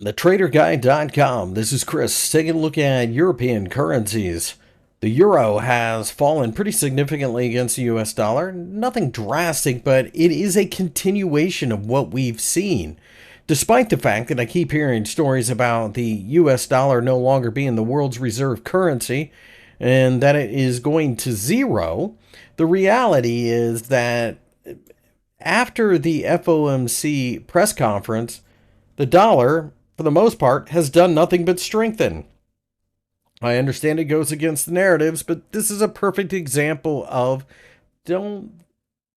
TheTraderGuide.com. This is Chris taking a look at European currencies. The euro has fallen pretty significantly against the US dollar. Nothing drastic, but it is a continuation of what we've seen. Despite the fact that I keep hearing stories about the US dollar no longer being the world's reserve currency and that it is going to zero, the reality is that after the FOMC press conference, the dollar, for the most part, has done nothing but strengthen. I understand it goes against the narratives, but this is a perfect example of don't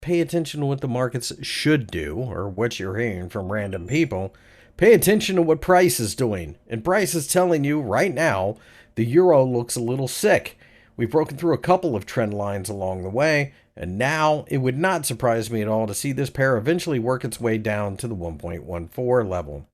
pay attention to what the markets should do or what you're hearing from random people. Pay attention to what price is doing. And price is telling you right now the euro looks a little sick. We've broken through a couple of trend lines along the way, and now it would not surprise me at all to see this pair eventually work its way down to the 1.14 level.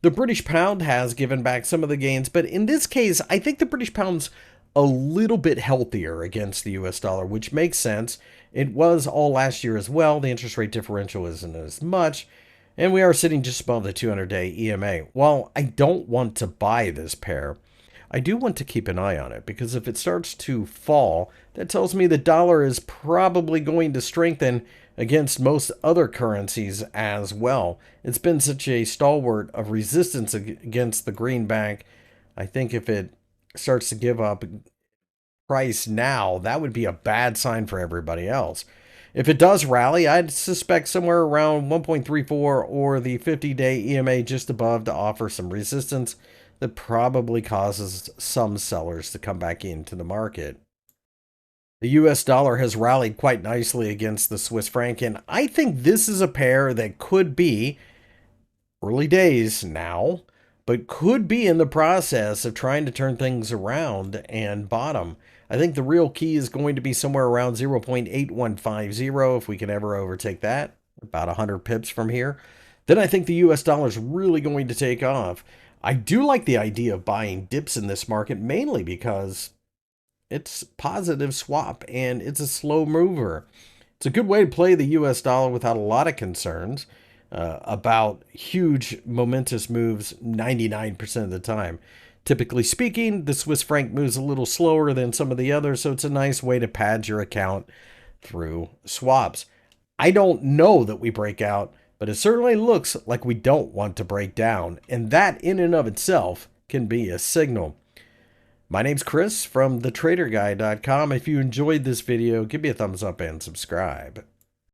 The British pound has given back some of the gains, but in this case, I think the British pound's a little bit healthier against the US dollar, which makes sense. It was all last year as well. The interest rate differential isn't as much, and we are sitting just above the 200-day EMA. While I don't want to buy this pair, I do want to keep an eye on it, because if it starts to fall, that tells me the dollar is probably going to strengthen against most other currencies as well. It's been such a stalwart of resistance against the greenback. I think if it starts to give up price now, that would be a bad sign for everybody else. If it does rally, I'd suspect somewhere around 1.34 or the 50-day EMA just above to offer some resistance that probably causes some sellers to come back into the market. The US dollar has rallied quite nicely against the Swiss franc, and I think this is a pair that could be early days now, but could be in the process of trying to turn things around and bottom. I think the real key is going to be somewhere around 0.8150 if we can ever overtake that, about 100 pips from here. Then I think the US dollar is really going to take off. I do like the idea of buying dips in this market, mainly because it's positive swap and it's a slow mover. It's a good way to play the US dollar without a lot of concerns about huge momentous moves 99% of the time. Typically speaking, the Swiss franc moves a little slower than some of the others, so it's a nice way to pad your account through swaps. I don't know that we break out, but it certainly looks like we don't want to break down, and that in and of itself can be a signal. My name's Chris from TheTraderGuide.com. If you enjoyed this video, give me a thumbs up and subscribe.